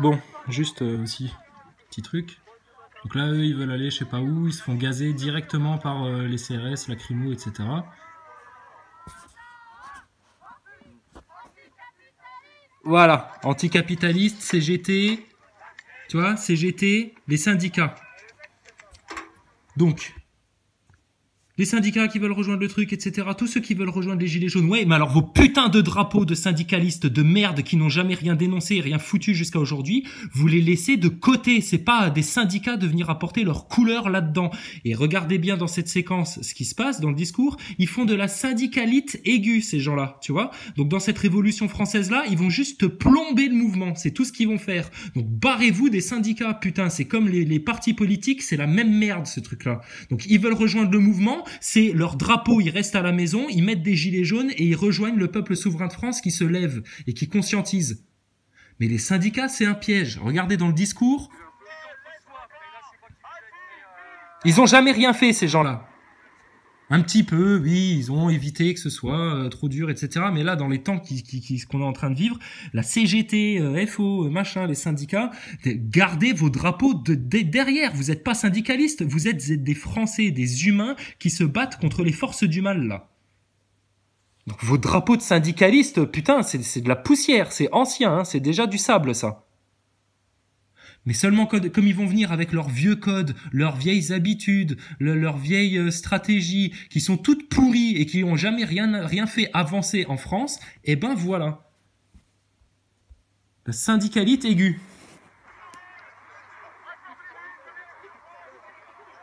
Bon, juste aussi, petit truc. Donc là, eux, ils veulent aller je sais pas où, ils se font gazer directement par les CRS, lacrymo, etc. Voilà, anticapitaliste, CGT, tu vois, CGT, les syndicats. Donc, les syndicats qui veulent rejoindre le truc, etc. Tous ceux qui veulent rejoindre les gilets jaunes. Ouais, mais alors vos putains de drapeaux de syndicalistes de merde qui n'ont jamais rien dénoncé et rien foutu jusqu'à aujourd'hui, vous les laissez de côté. C'est pas à des syndicats de venir apporter leur couleur là-dedans. Et regardez bien dans cette séquence ce qui se passe dans le discours. Ils font de la syndicalite aiguë, ces gens-là, tu vois. Donc dans cette révolution française-là, ils vont juste plomber le mouvement. C'est tout ce qu'ils vont faire. Donc barrez-vous des syndicats, putain. C'est comme les partis politiques, c'est la même merde, ce truc-là. Donc ils veulent rejoindre le mouvement, c'est leur drapeau, ils restent à la maison, ils mettent des gilets jaunes et ils rejoignent le peuple souverain de France qui se lève et qui conscientise. Mais les syndicats, c'est un piège. Regardez dans le discours. Ils ont jamais rien fait, ces gens-là. Un petit peu, oui, ils ont évité que ce soit trop dur, etc. Mais là, dans les temps qu'on est en train de vivre, la CGT, FO, machin, les syndicats, gardez vos drapeaux derrière. Vous n'êtes pas syndicalistes, vous êtes des Français, des humains qui se battent contre les forces du mal, là. Donc vos drapeaux de syndicalistes, putain, c'est de la poussière, c'est ancien, hein, c'est déjà du sable, ça. Mais seulement comme ils vont venir avec leurs vieux codes, leurs vieilles habitudes, leurs vieilles stratégies, qui sont toutes pourries et qui n'ont jamais rien fait avancer en France, eh ben voilà. La syndicalite aiguë.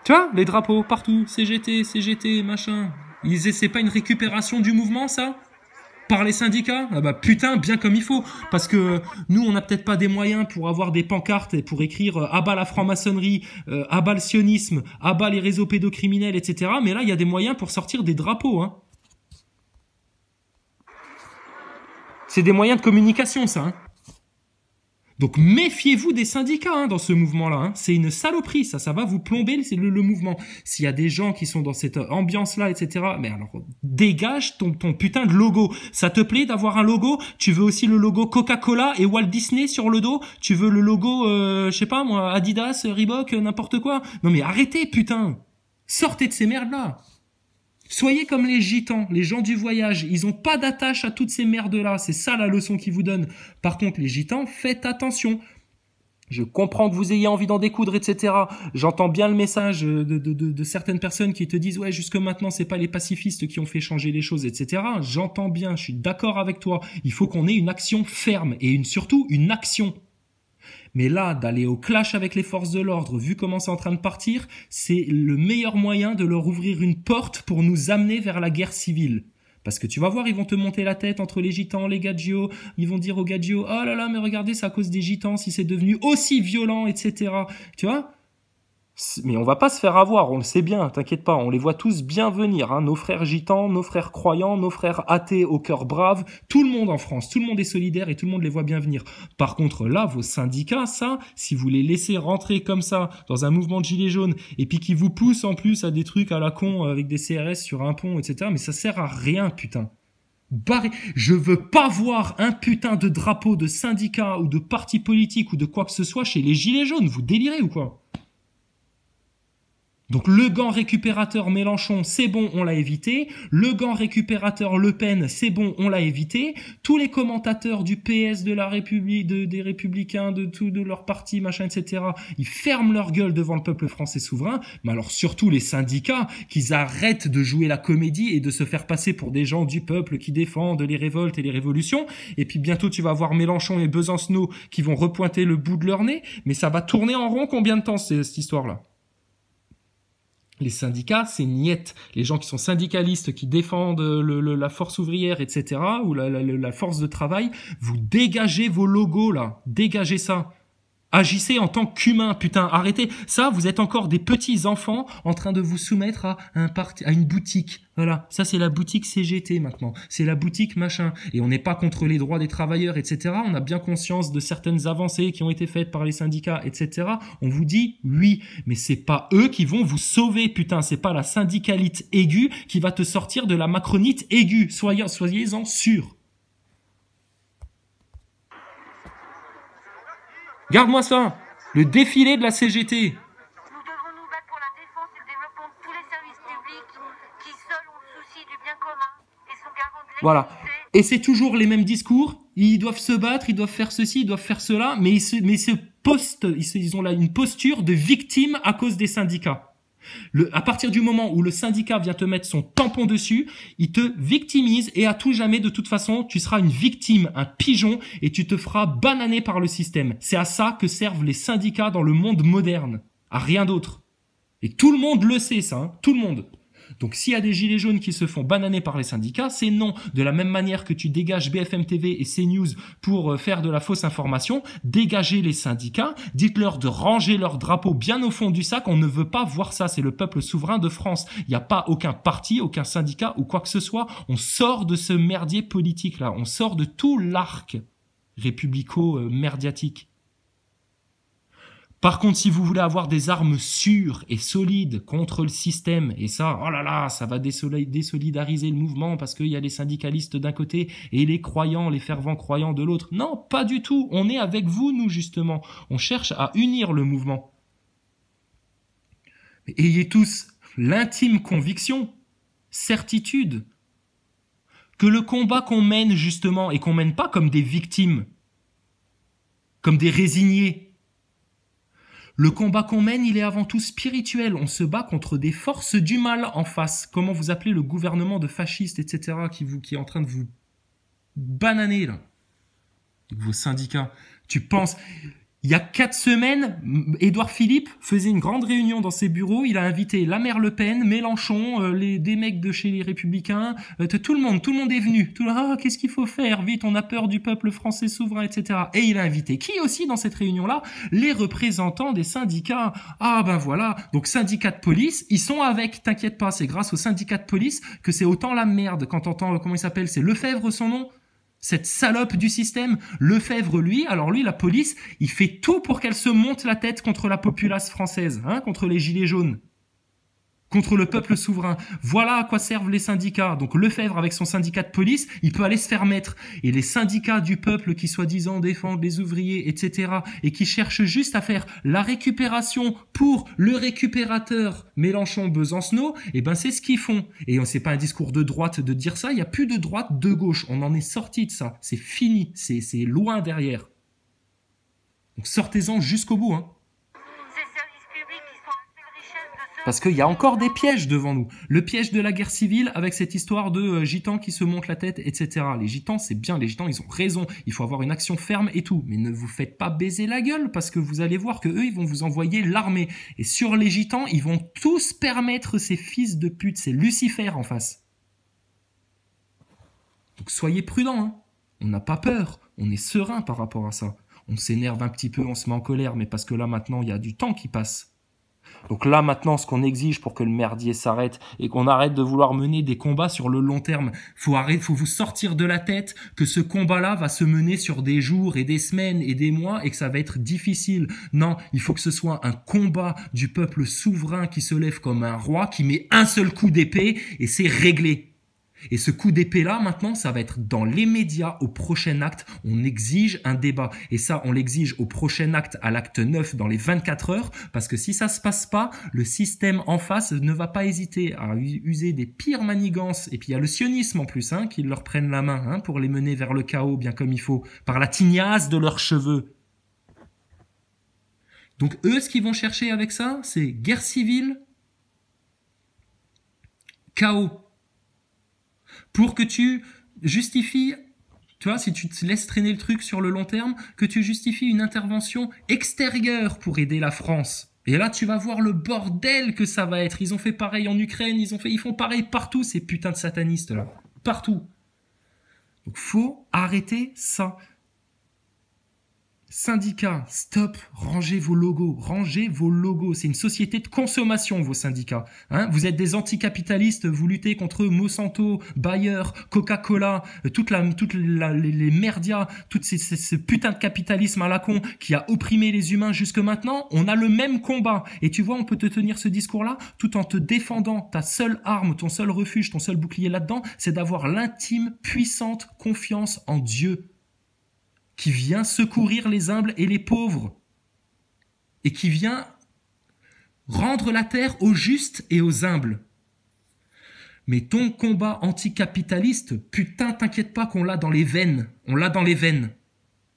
Tu vois, les drapeaux partout, CGT, machin. C'est pas une récupération du mouvement, ça ? Par les syndicats? Ah bah putain, bien comme il faut. Parce que nous, on n'a peut-être pas des moyens pour avoir des pancartes et pour écrire à bas la franc-maçonnerie, à bas le sionisme, à bas les réseaux pédocriminels, etc. Mais là, il y a des moyens pour sortir des drapeaux. Hein. C'est des moyens de communication, ça. Hein. Donc méfiez-vous des syndicats hein, dans ce mouvement-là. Hein. C'est une saloperie, ça va vous plomber le mouvement. S'il y a des gens qui sont dans cette ambiance-là, etc., mais alors dégage ton putain de logo. Ça te plaît d'avoir un logo? Tu veux aussi le logo Coca-Cola et Walt Disney sur le dos? Tu veux le logo, je sais pas moi, Adidas, Reebok, n'importe quoi? Non mais arrêtez, putain. Sortez de ces merdes-là. Soyez comme les gitans, les gens du voyage, ils ont pas d'attache à toutes ces merdes-là, c'est ça la leçon qu'ils vous donnent. Par contre, les gitans, faites attention. Je comprends que vous ayez envie d'en découdre, etc. J'entends bien le message de certaines personnes qui te disent « Ouais, jusque maintenant, c'est pas les pacifistes qui ont fait changer les choses, etc. » J'entends bien, je suis d'accord avec toi. Il faut qu'on ait une action ferme et surtout une action. Mais là, d'aller au clash avec les forces de l'ordre, vu comment c'est en train de partir, c'est le meilleur moyen de leur ouvrir une porte pour nous amener vers la guerre civile. Parce que tu vas voir, ils vont te monter la tête entre les gitans, les gadjios, ils vont dire aux gadjios, oh là là, mais regardez, c'est à cause des gitans si c'est devenu aussi violent, etc. Tu vois ? Mais on va pas se faire avoir, on le sait bien, t'inquiète pas, on les voit tous bien venir, hein, nos frères gitans, nos frères croyants, nos frères athées au cœur brave, tout le monde en France, tout le monde est solidaire et tout le monde les voit bien venir. Par contre là, vos syndicats, ça, si vous les laissez rentrer comme ça dans un mouvement de gilets jaunes et puis qui vous poussent en plus à des trucs à la con avec des CRS sur un pont, etc., mais ça sert à rien, putain. Je veux pas voir un putain de drapeau de syndicat ou de parti politique ou de quoi que ce soit chez les gilets jaunes, vous délirez ou quoi ? Donc le gant récupérateur Mélenchon, c'est bon, on l'a évité. Le gant récupérateur Le Pen, c'est bon, on l'a évité. Tous les commentateurs du PS, de la République, des Républicains, de leur parti, machin, etc., ils ferment leur gueule devant le peuple français souverain. Mais alors surtout les syndicats, qu'ils arrêtent de jouer la comédie et de se faire passer pour des gens du peuple qui défendent les révoltes et les révolutions. Et puis bientôt tu vas voir Mélenchon et Besancenot qui vont repointer le bout de leur nez. Mais ça va tourner en rond combien de temps cette histoire-là ? Les syndicats, c'est niette. Les gens qui sont syndicalistes, qui défendent la force ouvrière, etc., ou la force de travail, vous dégagez vos logos, là. Dégagez ça. Agissez en tant qu'humain, putain, arrêtez. Ça, vous êtes encore des petits enfants en train de vous soumettre à une boutique. Voilà, ça c'est la boutique CGT maintenant. C'est la boutique machin. Et on n'est pas contre les droits des travailleurs, etc. On a bien conscience de certaines avancées qui ont été faites par les syndicats, etc. On vous dit oui, mais c'est pas eux qui vont vous sauver, putain. C'est pas la syndicalite aiguë qui va te sortir de la macronite aiguë. Soyez-en sûrs. Garde-moi ça. Le défilé de la CGT. Nous devons nous battre pour la défense et le développement de tous les services publics qui seuls ont le souci du bien commun et sont garants de Voilà. l'équité. Et c'est toujours les mêmes discours. Ils doivent se battre, ils doivent faire ceci, ils doivent faire cela, mais ils ont là une posture de victime à cause des syndicats. À partir du moment où le syndicat vient te mettre son tampon dessus, il te victimise et à tout jamais, de toute façon, tu seras une victime, un pigeon et tu te feras bananer par le système. C'est à ça que servent les syndicats dans le monde moderne, à rien d'autre. Et tout le monde le sait, ça, hein, tout le monde. Donc s'il y a des gilets jaunes qui se font bananer par les syndicats, c'est non. De la même manière que tu dégages BFM TV et CNews pour faire de la fausse information, dégagez les syndicats, dites-leur de ranger leur drapeau bien au fond du sac, on ne veut pas voir ça, c'est le peuple souverain de France. Il n'y a pas aucun parti, aucun syndicat ou quoi que ce soit, on sort de ce merdier politique-là, on sort de tout l'arc républico-merdiatique. Par contre, si vous voulez avoir des armes sûres et solides contre le système, et ça, oh là là, ça va désolidariser le mouvement parce qu'il y a les syndicalistes d'un côté et les croyants, les fervents croyants de l'autre. Non, pas du tout. On est avec vous, nous, justement. On cherche à unir le mouvement. Mais ayez tous l'intime conviction, certitude, que le combat qu'on mène, justement, et qu'on mène pas comme des victimes, comme des résignés, le combat qu'on mène, il est avant tout spirituel. On se bat contre des forces du mal en face. Comment vous appelez le gouvernement de fascistes, etc., qui est en train de vous bananer, là. Vos syndicats. Tu penses... Il y a 4 semaines, Édouard Philippe faisait une grande réunion dans ses bureaux. Il a invité la mère Le Pen, Mélenchon, des mecs de chez les Républicains. Tout le monde est venu. Qu'est-ce qu'il faut faire? Vite, on a peur du peuple français souverain, etc. Et il a invité qui aussi dans cette réunion-là? Les représentants des syndicats. Ah ben voilà. Donc syndicats de police, ils sont avec. T'inquiète pas, c'est grâce aux syndicats de police que c'est autant la merde. Quand t'entends, comment il s'appelle? C'est Lefebvre son nom? Cette salope du système, Lefebvre, lui, la police, il fait tout pour qu'elle se monte la tête contre la populace française, hein, contre les gilets jaunes, contre le peuple souverain. Voilà à quoi servent les syndicats. Donc Lefebvre, avec son syndicat de police, il peut aller se faire mettre. Et les syndicats du peuple qui soi-disant défendent les ouvriers, etc., et qui cherchent juste à faire la récupération pour le récupérateur Mélenchon-Besancenot, eh ben c'est ce qu'ils font. Et c'est pas un discours de droite de dire ça, il n'y a plus de droite, de gauche. On en est sorti de ça. C'est fini, c'est loin derrière. Donc sortez-en jusqu'au bout, hein. Parce qu'il y a encore des pièges devant nous. Le piège de la guerre civile avec cette histoire de gitans qui se montent la tête, etc. Les gitans, c'est bien, les gitans, ils ont raison. Il faut avoir une action ferme et tout. Mais ne vous faites pas baiser la gueule parce que vous allez voir que eux, ils vont vous envoyer l'armée. Et sur les gitans, ils vont tous permettre ces fils de pute. C'est Lucifer en face. Donc soyez prudents, hein. On n'a pas peur. On est serein par rapport à ça. On s'énerve un petit peu, on se met en colère, mais parce que là, maintenant, il y a du temps qui passe. Donc là, maintenant, ce qu'on exige pour que le merdier s'arrête et qu'on arrête de vouloir mener des combats sur le long terme, faut vous sortir de la tête que ce combat-là va se mener sur des jours et des semaines et des mois et que ça va être difficile. Non, il faut que ce soit un combat du peuple souverain qui se lève comme un roi, qui met un seul coup d'épée et c'est réglé. Et ce coup d'épée-là, maintenant, ça va être dans les médias, au prochain acte. On exige un débat. Et ça, on l'exige au prochain acte, à l'acte 9, dans les 24 heures. Parce que si ça se passe pas, le système en face ne va pas hésiter à user des pires manigances. Et puis il y a le sionisme en plus, hein, qui leur prennent la main, hein, pour les mener vers le chaos, bien comme il faut, par la tignasse de leurs cheveux. Donc eux, ce qu'ils vont chercher avec ça, c'est guerre civile, chaos. Pour que tu justifies, tu vois, si tu te laisses traîner le truc sur le long terme, que tu justifies une intervention extérieure pour aider la France. Et là, tu vas voir le bordel que ça va être. Ils ont fait pareil en Ukraine, ils font pareil partout, ces putains de satanistes-là. Partout. Donc, faut arrêter ça. Syndicats, stop, rangez vos logos, c'est une société de consommation, vos syndicats. Hein, vous êtes des anticapitalistes, vous luttez contre Monsanto, Bayer, Coca-Cola, les merdias, ce putain de capitalisme à la con qui a opprimé les humains jusque maintenant. On a le même combat. Et tu vois, on peut te tenir ce discours-là tout en te défendant. Ta seule arme, ton seul refuge, ton seul bouclier là-dedans, c'est d'avoir l'intime, puissante confiance en Dieu, qui vient secourir les humbles et les pauvres, et qui vient rendre la terre aux justes et aux humbles. Mais ton combat anticapitaliste, putain, t'inquiète pas qu'on l'a dans les veines. On l'a dans les veines.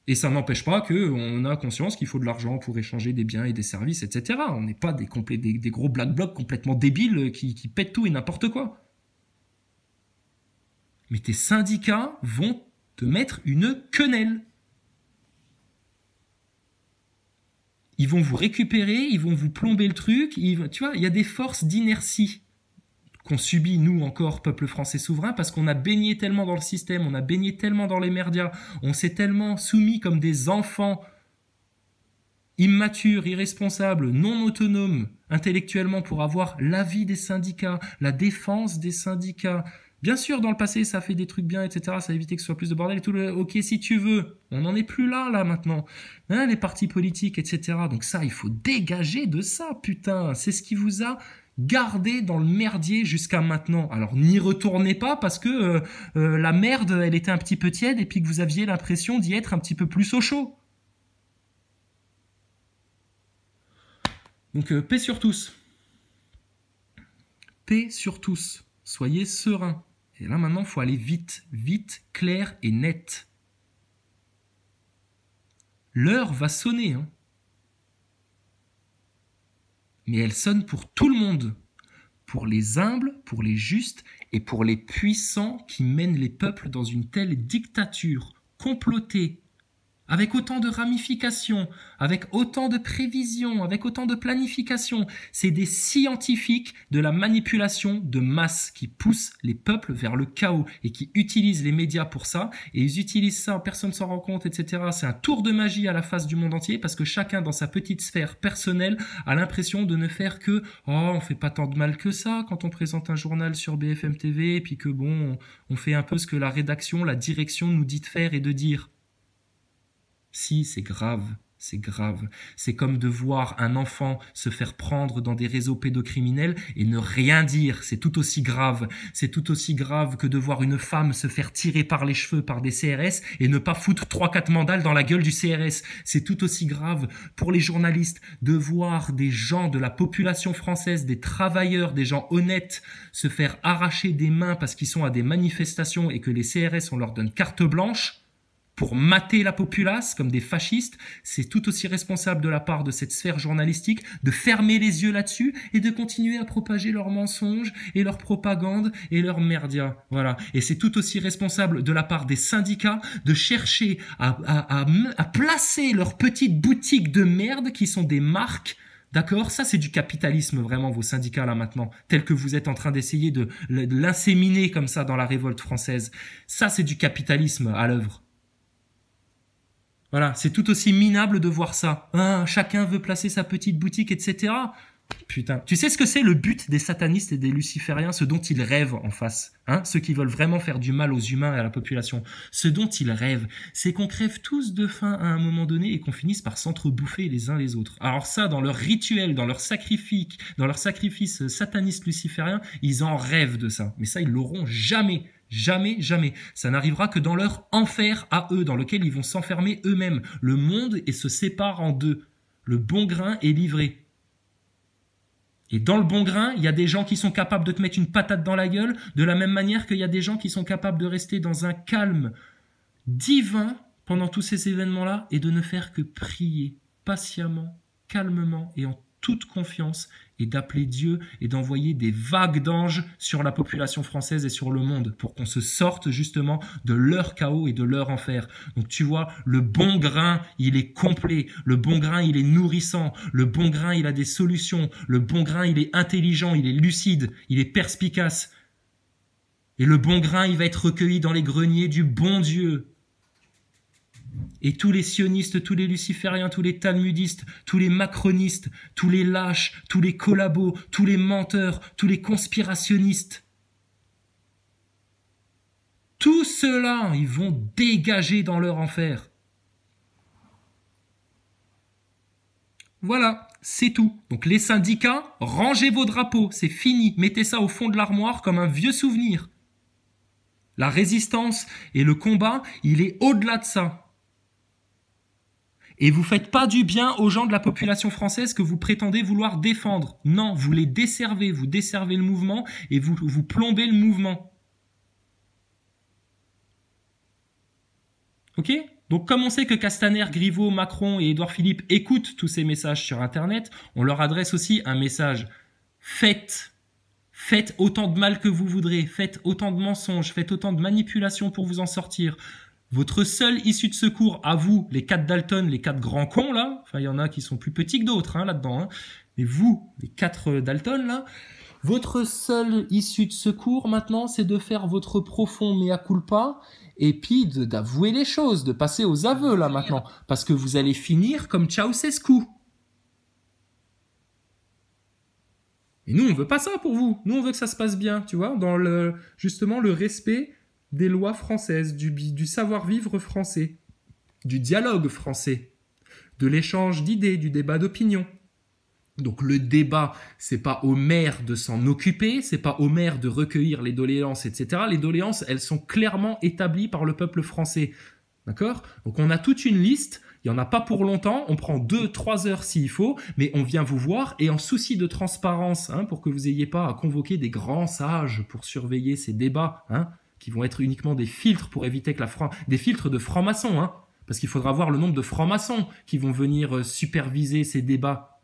Et ça n'empêche pas qu'on a conscience qu'il faut de l'argent pour échanger des biens et des services, etc. On n'est pas des gros black blocs complètement débiles qui pètent tout et n'importe quoi. Mais tes syndicats vont te mettre une quenelle. Ils vont vous récupérer, ils vont vous plomber le truc. Tu vois, il y a des forces d'inertie qu'on subit, nous encore, peuple français souverain, parce qu'on a baigné tellement dans le système, on a baigné tellement dans les merdias, on s'est tellement soumis comme des enfants immatures, irresponsables, non autonomes, intellectuellement, pour avoir l'avis des syndicats, la défense des syndicats. Bien sûr, dans le passé, ça a fait des trucs bien, etc. Ça a évité que ce soit plus de bordel et tout. Ok, si tu veux. On n'en est plus là, maintenant. Hein, les partis politiques, etc. Donc ça, il faut dégager de ça, putain. C'est ce qui vous a gardé dans le merdier jusqu'à maintenant. Alors, n'y retournez pas parce que la merde, elle était un petit peu tiède et puis que vous aviez l'impression d'y être un petit peu plus au chaud. Donc, paix sur tous. Paix sur tous. Soyez sereins. Et là, maintenant, il faut aller vite, vite, clair et net. L'heure va sonner, hein. Mais elle sonne pour tout le monde. Pour les humbles, pour les justes et pour les puissants qui mènent les peuples dans une telle dictature complotée, avec autant de ramifications, avec autant de prévisions, avec autant de planification. C'est des scientifiques de la manipulation de masse qui poussent les peuples vers le chaos et qui utilisent les médias pour ça. Et ils utilisent ça, personne ne s'en rend compte, etc. C'est un tour de magie à la face du monde entier parce que chacun dans sa petite sphère personnelle a l'impression de ne faire que « Oh, on fait pas tant de mal que ça quand on présente un journal sur BFM TV et puis que bon, on fait un peu ce que la rédaction, la direction nous dit de faire et de dire. » Si, c'est grave, c'est grave. C'est comme de voir un enfant se faire prendre dans des réseaux pédocriminels et ne rien dire. C'est tout aussi grave. C'est tout aussi grave que de voir une femme se faire tirer par les cheveux par des CRS et ne pas foutre 3-4 mandales dans la gueule du CRS. C'est tout aussi grave pour les journalistes de voir des gens de la population française, des travailleurs, des gens honnêtes se faire arracher des mains parce qu'ils sont à des manifestations et que les CRS, on leur donne carte blanche pour mater la populace comme des fascistes. C'est tout aussi responsable de la part de cette sphère journalistique de fermer les yeux là-dessus et de continuer à propager leurs mensonges et leur propagande et leurs merdias. Voilà. Et c'est tout aussi responsable de la part des syndicats de chercher à placer leurs petites boutiques de merde qui sont des marques. D'accord? Ça, c'est du capitalisme, vraiment, vos syndicats, là, maintenant, tels que vous êtes en train d'essayer de l'inséminer comme ça dans la révolte française. Ça, c'est du capitalisme à l'œuvre. Voilà, c'est tout aussi minable de voir ça. Ah, chacun veut placer sa petite boutique, etc. Putain, tu sais ce que c'est le but des satanistes et des lucifériens, ce dont ils rêvent en face, hein, ceux qui veulent vraiment faire du mal aux humains et à la population. Ce dont ils rêvent, c'est qu'on crève tous de faim à un moment donné et qu'on finisse par s'entrebouffer les uns les autres. Alors ça, dans leur rituel, dans leur sacrifice sataniste luciférien, ils en rêvent de ça. Mais ça, ils l'auront jamais. Jamais, jamais. Ça n'arrivera que dans leur enfer à eux, dans lequel ils vont s'enfermer eux-mêmes. Le monde se sépare en deux. Le bon grain est livré. Et dans le bon grain, il y a des gens qui sont capables de te mettre une patate dans la gueule, de la même manière qu'il y a des gens qui sont capables de rester dans un calme divin pendant tous ces événements-là et de ne faire que prier patiemment, calmement et en toute confiance et d'appeler Dieu et d'envoyer des vagues d'anges sur la population française et sur le monde pour qu'on se sorte justement de leur chaos et de leur enfer. Donc tu vois, le bon grain, il est complet, le bon grain, il est nourrissant, le bon grain, il a des solutions, le bon grain, il est intelligent, il est lucide, il est perspicace. Et le bon grain, il va être recueilli dans les greniers du bon Dieu. Et tous les sionistes, tous les lucifériens, tous les talmudistes, tous les macronistes, tous les lâches, tous les collabos, tous les menteurs, tous les conspirationnistes, tous ceux-là, ils vont dégager dans leur enfer. Voilà, c'est tout. Donc les syndicats, rangez vos drapeaux, c'est fini. Mettez ça au fond de l'armoire comme un vieux souvenir. La résistance et le combat, il est au-delà de ça. Et vous faites pas du bien aux gens de la population française que vous prétendez vouloir défendre. Non, vous les desservez, vous desservez le mouvement et vous plombez le mouvement. Ok ? Donc comme on sait que Castaner, Griveaux, Macron et Édouard Philippe écoutent tous ces messages sur Internet, on leur adresse aussi un message. Faites autant de mal que vous voudrez, faites autant de mensonges, faites autant de manipulations pour vous en sortir. Votre seule issue de secours, à vous, les 4 Dalton, les 4 grands cons, là, enfin il y en a qui sont plus petits que d'autres là-dedans, hein, mais vous, les 4 Dalton, là, votre seule issue de secours maintenant, c'est de faire votre profond mea culpa et puis d'avouer les choses, de passer aux aveux là maintenant, parce que vous allez finir comme Ceausescu. Et nous, on veut pas ça pour vous. Nous, on veut que ça se passe bien, tu vois, dans justement le respect des lois françaises, du savoir-vivre français, du dialogue français, de l'échange d'idées, du débat d'opinion. Donc le débat, c'est pas au maire de s'en occuper, c'est pas au maire de recueillir les doléances, etc. Les doléances, elles sont clairement établies par le peuple français. D'accord ? Donc on a toute une liste, il n'y en a pas pour longtemps, on prend 2-3 heures s'il faut, mais on vient vous voir et en souci de transparence, hein, pour que vous n'ayez pas à convoquer des grands sages pour surveiller ces débats, hein, qui vont être uniquement des filtres pour éviter que des filtres de francs-maçons, hein, parce qu'il faudra voir le nombre de francs-maçons qui vont venir superviser ces débats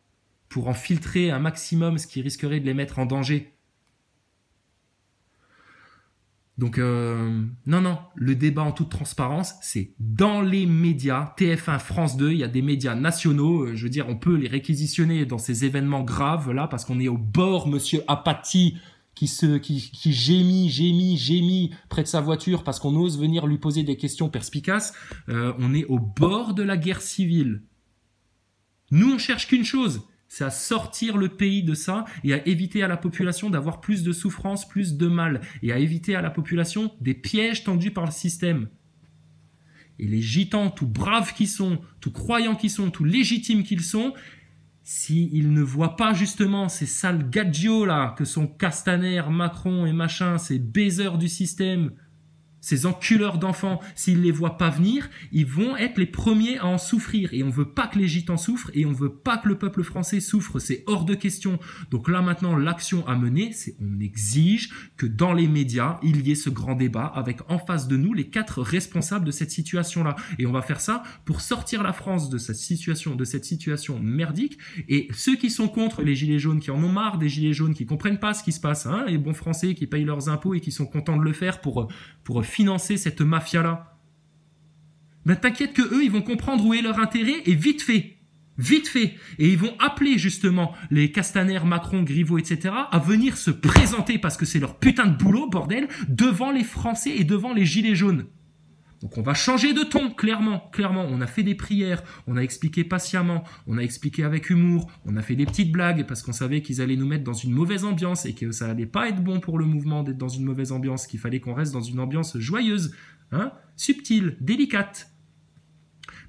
pour en filtrer un maximum, ce qui risquerait de les mettre en danger. Donc, non, le débat en toute transparence, c'est dans les médias, TF1, France 2, il y a des médias nationaux, je veux dire, on peut les réquisitionner dans ces événements graves, là, parce qu'on est au bord, monsieur Apathy, qui gémit près de sa voiture parce qu'on ose venir lui poser des questions perspicaces, on est au bord de la guerre civile. Nous, on cherche qu'une chose, c'est à sortir le pays de ça et à éviter à la population d'avoir plus de souffrance, plus de mal, et à éviter à la population des pièges tendus par le système. Et les gitans, tout braves qu'ils sont, tout croyants qu'ils sont, tout légitimes qu'ils sont, s'ils ne voient pas justement ces sales gadgets là que sont Castaner, Macron et machin, ces baiseurs du système, ces enculeurs d'enfants, s'ils les voient pas venir, ils vont être les premiers à en souffrir. Et on veut pas que les gitans souffrent et on veut pas que le peuple français souffre. C'est hors de question. Donc là maintenant, l'action à mener, c'est on exige que dans les médias, il y ait ce grand débat avec en face de nous les 4 responsables de cette situation-là. Et on va faire ça pour sortir la France de cette situation merdique. Et ceux qui sont contre les gilets jaunes, qui en ont marre des gilets jaunes, qui comprennent pas ce qui se passe, hein, les bons Français qui payent leurs impôts et qui sont contents de le faire pour financer cette mafia-là. Ben t'inquiète que eux, ils vont comprendre où est leur intérêt et vite fait. Et ils vont appeler justement les Castaner, Macron, Griveaux, etc. à venir se présenter parce que c'est leur putain de boulot, bordel, devant les Français et devant les gilets jaunes. Donc on va changer de ton, clairement. On a fait des prières, on a expliqué patiemment, on a expliqué avec humour, on a fait des petites blagues parce qu'on savait qu'ils allaient nous mettre dans une mauvaise ambiance et que ça allait pas être bon pour le mouvement d'être dans une mauvaise ambiance, qu'il fallait qu'on reste dans une ambiance joyeuse, hein, subtile, délicate.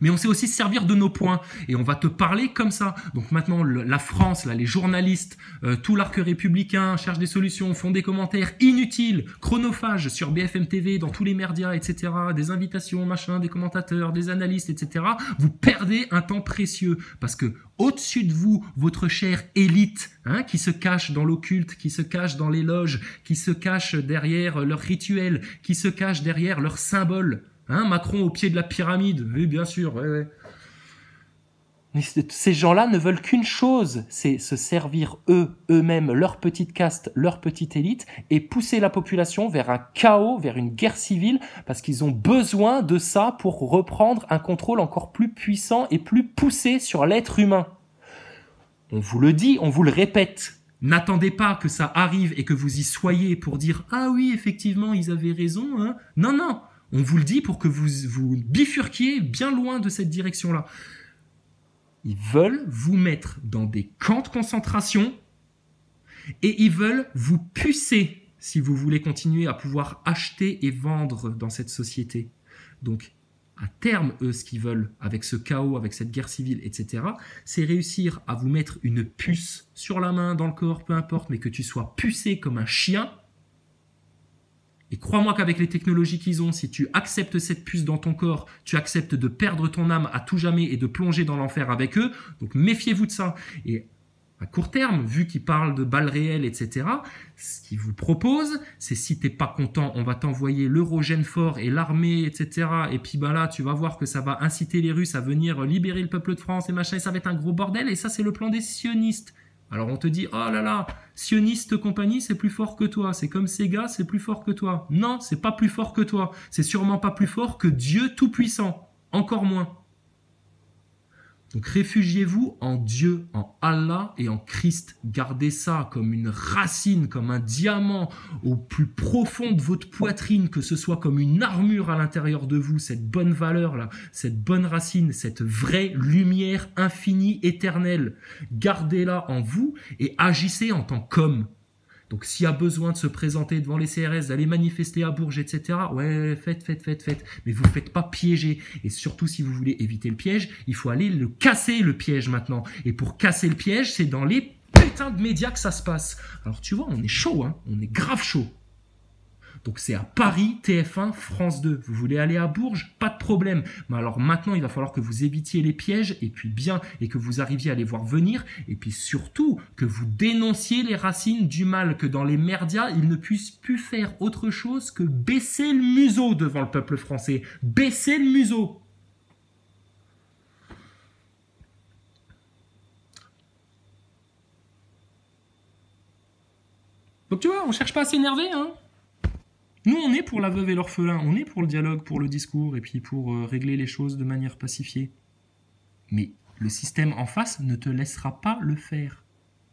Mais on sait aussi se servir de nos points et on va te parler comme ça. Donc maintenant, la France, là, les journalistes, tout l'arc républicain cherchent des solutions, font des commentaires inutiles, chronophages sur BFM TV, dans tous les médias, etc. Des invitations, machin, des commentateurs, des analystes, etc. Vous perdez un temps précieux parce que au-dessus de vous, votre chère élite, hein, qui se cache dans l'occulte, qui se cache dans les loges, qui se cache derrière leurs rituels, qui se cache derrière leurs symboles. Hein, Macron au pied de la pyramide, oui bien sûr, ouais. Mais ces gens-là ne veulent qu'une chose, c'est se servir eux-mêmes, leur petite caste, leur petite élite, et pousser la population vers un chaos, vers une guerre civile, parce qu'ils ont besoin de ça pour reprendre un contrôle encore plus puissant et plus poussé sur l'être humain. On vous le dit, on vous le répète. N'attendez pas que ça arrive et que vous y soyez pour dire « Ah oui, effectivement, ils avaient raison. Hein. » Non. On vous le dit pour que vous bifurquiez bien loin de cette direction-là. Ils veulent vous mettre dans des camps de concentration et ils veulent vous pucer si vous voulez continuer à pouvoir acheter et vendre dans cette société. Donc, à terme, eux, ce qu'ils veulent, avec ce chaos, avec cette guerre civile, etc., c'est réussir à vous mettre une puce sur la main, dans le corps, peu importe, mais que tu sois pucé comme un chien. Et crois-moi qu'avec les technologies qu'ils ont, si tu acceptes cette puce dans ton corps, tu acceptes de perdre ton âme à tout jamais et de plonger dans l'enfer avec eux. Donc méfiez-vous de ça. Et à court terme, vu qu'ils parlent de balles réelles, etc., ce qu'ils vous proposent, c'est si t'es pas content, on va t'envoyer l'Eurogène fort et l'armée, etc. Et puis bah là, tu vas voir que ça va inciter les Russes à venir libérer le peuple de France et machin, et ça va être un gros bordel. Et ça, c'est le plan des sionistes. Alors on te dit, oh là là, sioniste compagnie, c'est plus fort que toi. C'est comme Sega, c'est plus fort que toi. Non, c'est pas plus fort que toi. C'est sûrement pas plus fort que Dieu Tout-Puissant. Encore moins. Donc réfugiez-vous en Dieu, en Allah et en Christ. Gardez ça comme une racine, comme un diamant au plus profond de votre poitrine, que ce soit comme une armure à l'intérieur de vous, cette bonne valeur-là, cette bonne racine, cette vraie lumière infinie, éternelle. Gardez-la en vous et agissez en tant qu'homme. Donc s'il y a besoin de se présenter devant les CRS, d'aller manifester à Bourges, etc., ouais, faites. Mais vous ne faites pas piéger. Et surtout, si vous voulez éviter le piège, il faut aller le casser, le piège, maintenant. Et pour casser le piège, c'est dans les putains de médias que ça se passe. Alors tu vois, on est chaud, hein, on est grave chaud. Donc c'est à Paris, TF1, France 2. Vous voulez aller à Bourges? Pas de problème. Mais alors maintenant, il va falloir que vous évitiez les pièges, et puis bien, et que vous arriviez à les voir venir, et puis surtout, que vous dénonciez les racines du mal, que dans les merdias, ils ne puissent plus faire autre chose que baisser le museau devant le peuple français. Baisser le museau. Donc tu vois, on cherche pas à s'énerver, hein. Nous, on est pour la veuve et l'orphelin, on est pour le dialogue, pour le discours, et puis pour régler les choses de manière pacifiée. Mais le système en face ne te laissera pas le faire.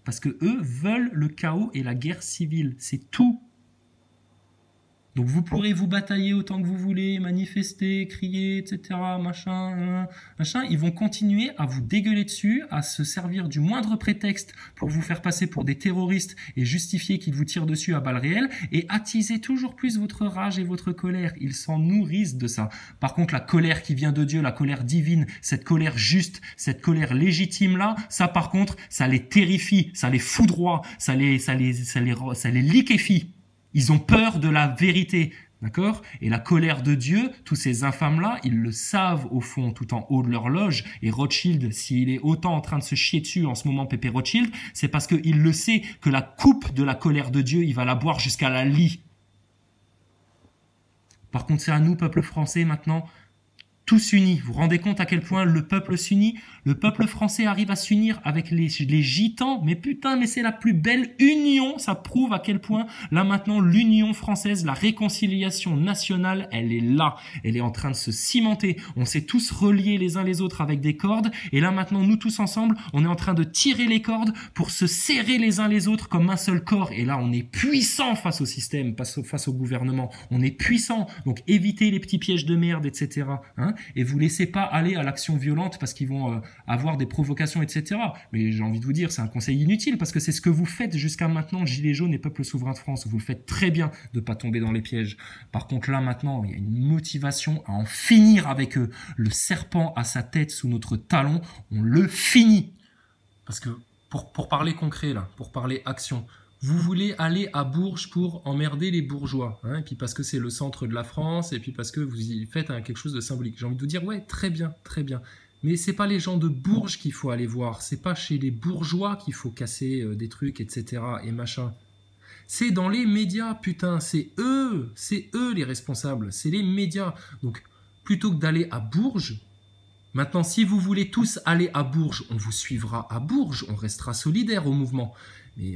Parce que eux veulent le chaos et la guerre civile, c'est tout. Donc vous pourrez vous batailler autant que vous voulez, manifester, crier, etc., machin. Ils vont continuer à vous dégueuler dessus, à se servir du moindre prétexte pour vous faire passer pour des terroristes et justifier qu'ils vous tirent dessus à balles réelles et attiser toujours plus votre rage et votre colère. Ils s'en nourrissent de ça. Par contre, la colère qui vient de Dieu, la colère divine, cette colère juste, cette colère légitime là, ça par contre, ça les terrifie, ça les foudroie, ça les liquéfie. Ils ont peur de la vérité, d'accord? Et la colère de Dieu, tous ces infâmes-là, ils le savent au fond, tout en haut de leur loge. Et Rothschild, s'il est autant en train de se chier dessus en ce moment, Pépé Rothschild, c'est parce qu'il le sait que la coupe de la colère de Dieu, il va la boire jusqu'à la lie. Par contre, c'est à nous, peuple français, maintenant, tous unis. Vous vous rendez compte à quel point le peuple s'unit? Le peuple français arrive à s'unir avec les gitans. Mais putain, mais c'est la plus belle union. Ça prouve à quel point, là maintenant, l'union française, la réconciliation nationale, elle est là. Elle est en train de se cimenter. On s'est tous reliés les uns les autres avec des cordes. Et là maintenant, nous tous ensemble, on est en train de tirer les cordes pour se serrer les uns les autres comme un seul corps. Et là, on est puissant face au système, face au gouvernement. On est puissant. Donc évitez les petits pièges de merde, etc. Hein, et vous laissez pas aller à l'action violente parce qu'ils vont avoir des provocations, etc. Mais j'ai envie de vous dire, c'est un conseil inutile parce que c'est ce que vous faites jusqu'à maintenant, Gilets jaunes et Peuple souverain de France. Vous le faites très bien de pas tomber dans les pièges. Par contre, là, maintenant, il y a une motivation à en finir avec eux. Le serpent à sa tête sous notre talon, on le finit. Parce que, pour parler concret, là, pour parler action, vous voulez aller à Bourges pour emmerder les bourgeois, hein, et puis parce que c'est le centre de la France, et puis parce que vous y faites quelque chose de symbolique. J'ai envie de vous dire, ouais, très bien, très bien. Mais c'est pas les gens de Bourges qu'il faut aller voir, c'est pas chez les bourgeois qu'il faut casser des trucs, etc. et machin. C'est dans les médias, putain, c'est eux les responsables, c'est les médias. Donc, plutôt que d'aller à Bourges, maintenant, si vous voulez tous aller à Bourges, on vous suivra à Bourges, on restera solidaire au mouvement. Mais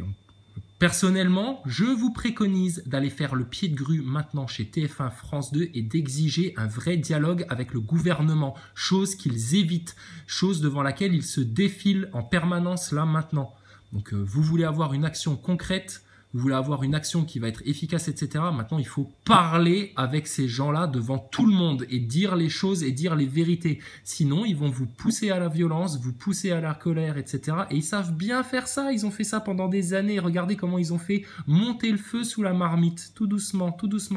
personnellement, je vous préconise d'aller faire le pied de grue maintenant chez TF1 France 2 et d'exiger un vrai dialogue avec le gouvernement, chose qu'ils évitent, chose devant laquelle ils se défilent en permanence là maintenant. Donc vous voulez avoir une action concrète, vous voulez avoir une action qui va être efficace, etc. Maintenant, il faut parler avec ces gens-là devant tout le monde et dire les choses et dire les vérités. Sinon, ils vont vous pousser à la violence, vous pousser à la colère, etc. Et ils savent bien faire ça. Ils ont fait ça pendant des années. Regardez comment ils ont fait monter le feu sous la marmite, tout doucement,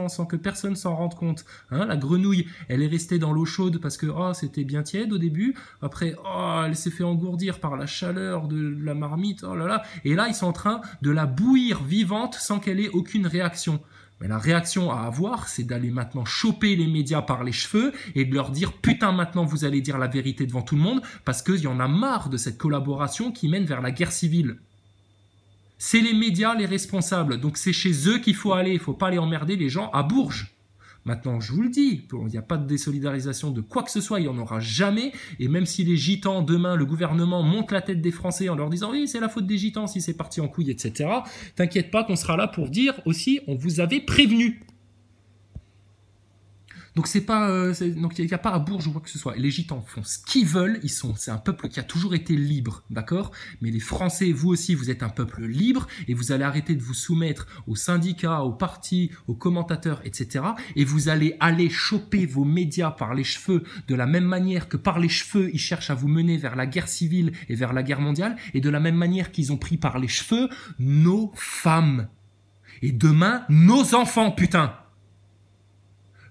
sans que personne s'en rende compte. Hein, la grenouille, elle est restée dans l'eau chaude parce que c'était bien tiède au début. Après, elle s'est fait engourdir par la chaleur de la marmite. Oh là là. Et là, ils sont en train de la bouillir vivante sans qu'elle ait aucune réaction. Mais la réaction à avoir, c'est d'aller maintenant choper les médias par les cheveux et de leur dire « Putain, maintenant vous allez dire la vérité devant tout le monde » parce qu'il y en a marre de cette collaboration qui mène vers la guerre civile. C'est les médias les responsables, donc c'est chez eux qu'il faut aller, il ne faut pas aller emmerder les gens à Bourges. Maintenant, je vous le dis, il n'y a pas de désolidarisation de quoi que ce soit, il n'y en aura jamais. Et même si les gitans, demain, le gouvernement monte la tête des Français en leur disant « Oui, c'est la faute des gitans si c'est parti en couille, etc. » T'inquiète pas qu'on sera là pour dire aussi « On vous avait prévenu ». Donc donc il n'y a pas à Bourges ou quoi que ce soit. Les gitans font ce qu'ils veulent, c'est un peuple qui a toujours été libre, d'accord? Mais les Français, vous aussi, vous êtes un peuple libre et vous allez arrêter de vous soumettre aux syndicats, aux partis, aux commentateurs, etc. Et vous allez aller choper vos médias par les cheveux de la même manière que par les cheveux, ils cherchent à vous mener vers la guerre civile et vers la guerre mondiale, et de la même manière qu'ils ont pris par les cheveux nos femmes. Et demain, nos enfants, putain!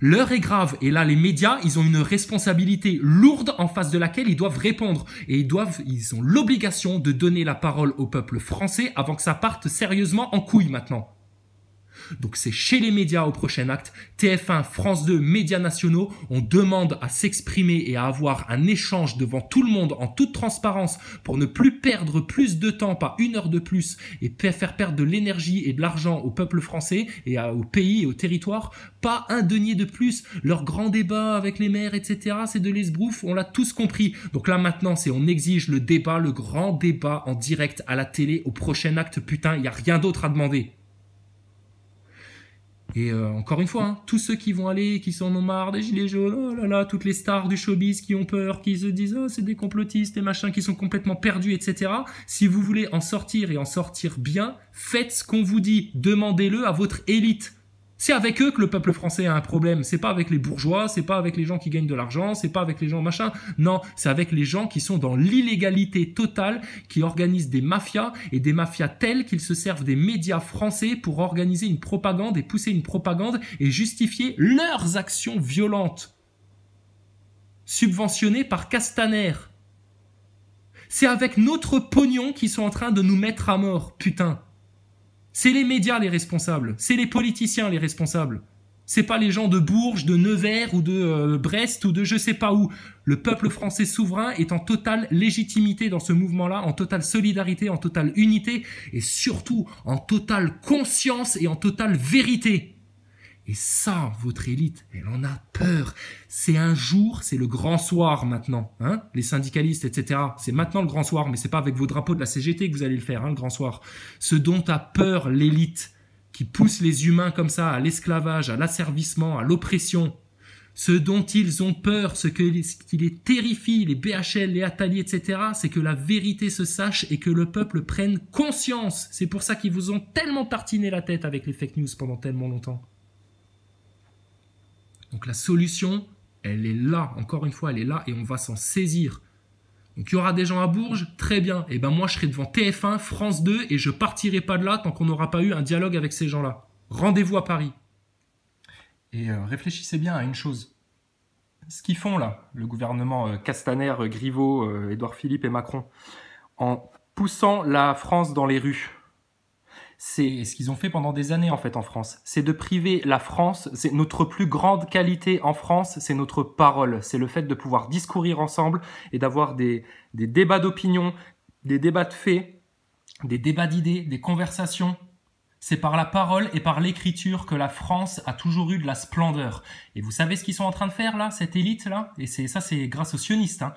L'heure est grave et là les médias, ils ont une responsabilité lourde en face de laquelle ils doivent répondre et ils ont l'obligation de donner la parole au peuple français avant que ça parte sérieusement en couille maintenant. Donc c'est chez les médias au prochain acte, TF1, France 2, médias nationaux, on demande à s'exprimer et à avoir un échange devant tout le monde en toute transparence pour ne plus perdre plus de temps, pas une heure de plus, et faire perdre de l'énergie et de l'argent au peuple français et au pays et au territoire, pas un denier de plus. Leur grand débat avec les maires, etc., c'est de l'esbrouf, on l'a tous compris. Donc là maintenant, on exige le débat, le grand débat en direct à la télé au prochain acte, putain, il n'y a rien d'autre à demander. Et encore une fois, hein, tous ceux qui vont aller, qui s'en ont marre des gilets jaunes, oh là là, toutes les stars du showbiz qui ont peur, qui se disent oh c'est des complotistes et machin, qui sont complètement perdus, etc. Si vous voulez en sortir et en sortir bien, faites ce qu'on vous dit, demandez-le à votre élite. C'est avec eux que le peuple français a un problème. C'est pas avec les bourgeois, c'est pas avec les gens qui gagnent de l'argent, c'est pas avec les gens machin. Non, c'est avec les gens qui sont dans l'illégalité totale, qui organisent des mafias et des mafias telles qu'ils se servent des médias français pour organiser une propagande et pousser une propagande et justifier leurs actions violentes. Subventionnées par Castaner. C'est avec notre pognon qu'ils sont en train de nous mettre à mort, putain. C'est les médias les responsables, c'est les politiciens les responsables. C'est pas les gens de Bourges, de Nevers ou de Brest ou de je sais pas où. Le peuple français souverain est en totale légitimité dans ce mouvement-là, en totale solidarité, en totale unité et surtout en totale conscience et en totale vérité. Et ça, votre élite, elle en a peur. C'est un jour, c'est le grand soir maintenant, hein, les syndicalistes, etc. C'est maintenant le grand soir, mais c'est pas avec vos drapeaux de la CGT que vous allez le faire, hein, le grand soir. Ce dont a peur l'élite, qui pousse les humains comme ça à l'esclavage, à l'asservissement, à l'oppression. Ce dont ils ont peur, ce qui les terrifie, les BHL, les Attali, etc., c'est que la vérité se sache et que le peuple prenne conscience. C'est pour ça qu'ils vous ont tellement tartiné la tête avec les fake news pendant tellement longtemps. Donc la solution, elle est là, encore une fois, elle est là et on va s'en saisir. Donc il y aura des gens à Bourges, très bien. Et ben moi je serai devant TF1, France 2 et je partirai pas de là tant qu'on n'aura pas eu un dialogue avec ces gens-là. Rendez-vous à Paris. Et réfléchissez bien à une chose. Ce qu'ils font là, le gouvernement Castaner, Griveaux, Édouard Philippe et Macron, en poussant la France dans les rues, c'est ce qu'ils ont fait pendant des années en fait en France. C'est de priver la France, c'est notre plus grande qualité en France, c'est notre parole. C'est le fait de pouvoir discourir ensemble et d'avoir des débats d'opinion, des débats de faits, des débats d'idées, des conversations. C'est par la parole et par l'écriture que la France a toujours eu de la splendeur. Et vous savez ce qu'ils sont en train de faire là, cette élite là? Et ça c'est grâce aux sionistes, hein.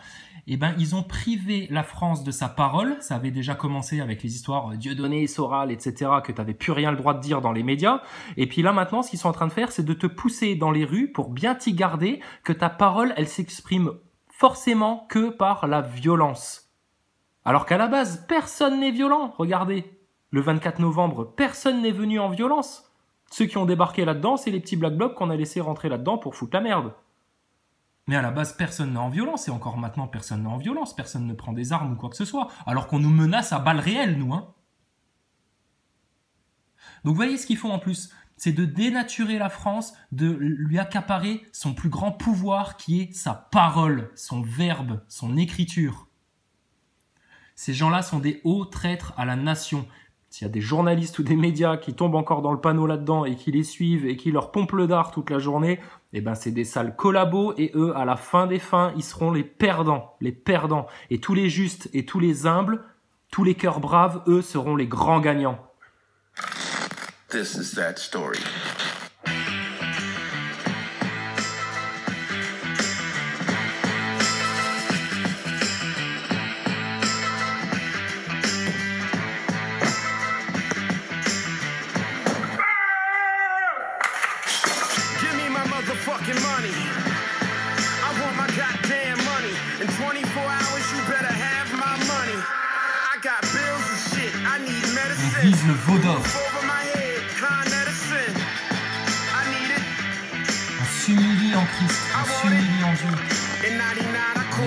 Eh ben, ils ont privé la France de sa parole. Ça avait déjà commencé avec les histoires Dieudonné, Soral, etc., que tu n'avais plus rien le droit de dire dans les médias. Et puis là, maintenant, ce qu'ils sont en train de faire, c'est de te pousser dans les rues pour bien t'y garder que ta parole, elle s'exprime forcément que par la violence. Alors qu'à la base, personne n'est violent. Regardez, le 24 novembre, personne n'est venu en violence. Ceux qui ont débarqué là-dedans, c'est les petits black blocs qu'on a laissé rentrer là-dedans pour foutre la merde. Mais à la base, personne n'est en violence, et encore maintenant, personne n'est en violence, personne ne prend des armes ou quoi que ce soit, alors qu'on nous menace à balles réelles, nous, hein. Donc, vous voyez ce qu'ils font en plus, c'est de dénaturer la France, de lui accaparer son plus grand pouvoir, qui est sa parole, son verbe, son écriture. Ces gens-là sont des hauts traîtres à la nation. s'il y a des journalistes ou des médias qui tombent encore dans le panneau là-dedans et qui les suivent et qui leur pompent le dard toute la journée, eh ben c'est des sales collabos et eux, à la fin des fins, ils seront les perdants, les perdants. Et tous les justes et tous les humbles, tous les cœurs braves, eux, seront les grands gagnants. This is that story. On vise le veau d'or. On s'humilie en Christ, on s'humilie en Dieu. On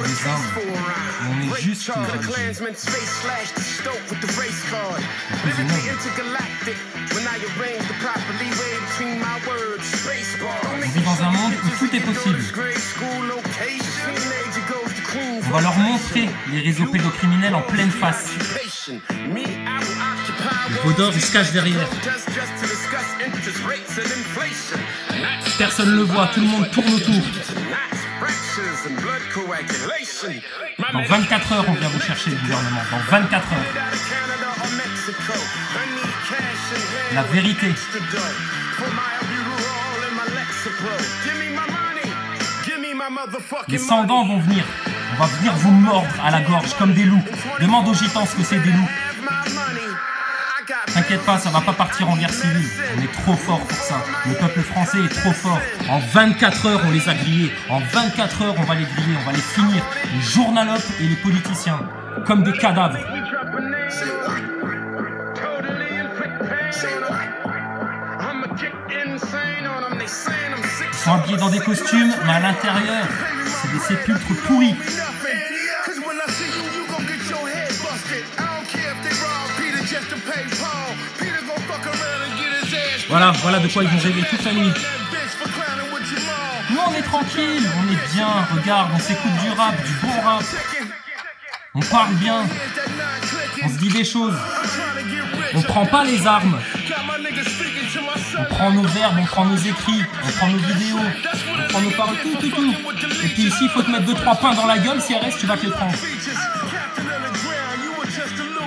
est des hommes, on est juste une religion. On vit dans un monde où tout est possible. On va leur montrer les réseaux pédocriminels en pleine face. Le veau d'or, il se cache derrière. Personne ne le voit, tout le monde tourne autour. Dans 24 heures, on vient vous chercher, le gouvernement. Dans 24 heures. La vérité. Les sans-dents vont venir. On va venir vous mordre à la gorge comme des loups. Demande aux gitans ce que c'est des loups. T'inquiète pas, ça va pas partir en guerre civile. On est trop fort pour ça. Le peuple français est trop fort. En 24 heures, on les a grillés. En 24 heures, on va les griller, on va les finir. Les journalopes et les politiciens. Comme des cadavres. Ils sont habillés dans des costumes, mais à l'intérieur, c'est des sépulcres pourris. Voilà de quoi ils vont rêver toute la nuit. Nous on est tranquille, on est bien, regarde, on s'écoute du rap, du bon rap. On parle bien, on se dit des choses. On prend pas les armes. On prend nos verbes, on prend nos écrits, on prend nos vidéos, on prend nos paroles, tout. Et puis ici, il faut te mettre 2-3 pains dans la gueule, si elle reste, tu vas te les prendre.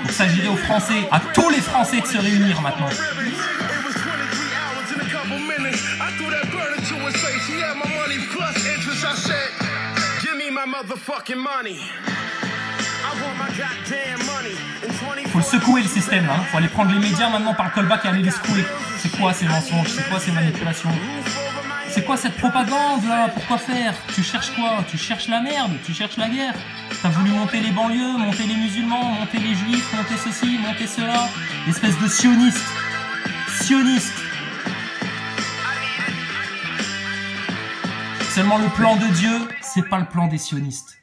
Il s'agirait aux Français, à tous les Français de se réunir maintenant. Faut secouer le système, hein. Faut aller prendre les médias maintenant par le callback et aller les secouer. C'est quoi ces mensonges? C'est quoi ces manipulations? C'est quoi cette propagande là? Pourquoi faire? Tu cherches quoi? Tu cherches la merde? Tu cherches la guerre? T'as voulu monter les banlieues, monter les musulmans, monter les juifs, monter ceci, monter cela? Espèce de sioniste. Sioniste. Seulement le plan de Dieu, c'est pas le plan des sionistes.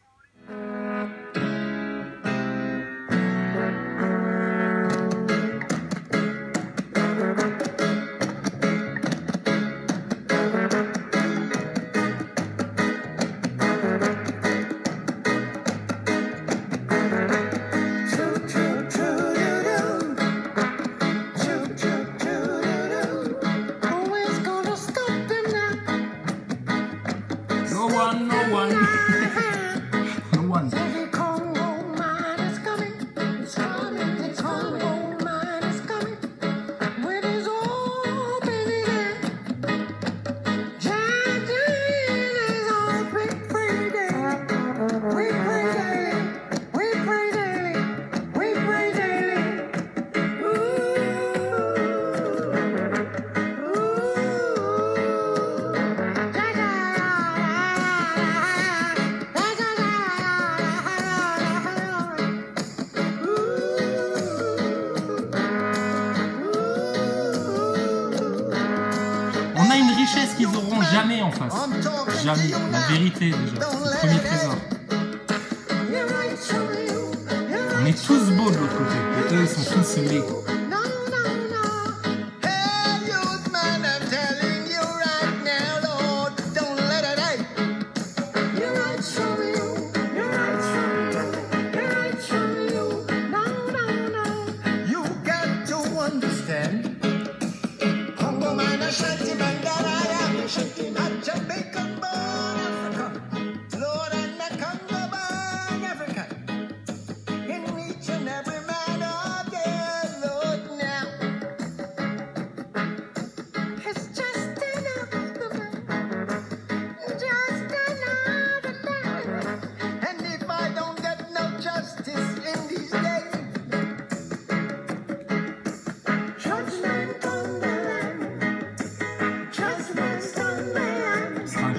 Qu'ils n'auront jamais en face. Jamais. La vérité, déjà. Le premier trésor. On est tous beaux de l'autre côté. Et eux, ils sont tous laids.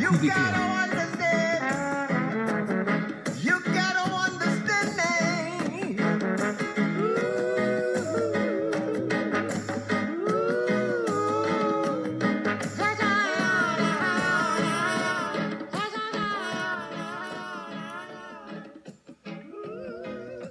coup d'éclair.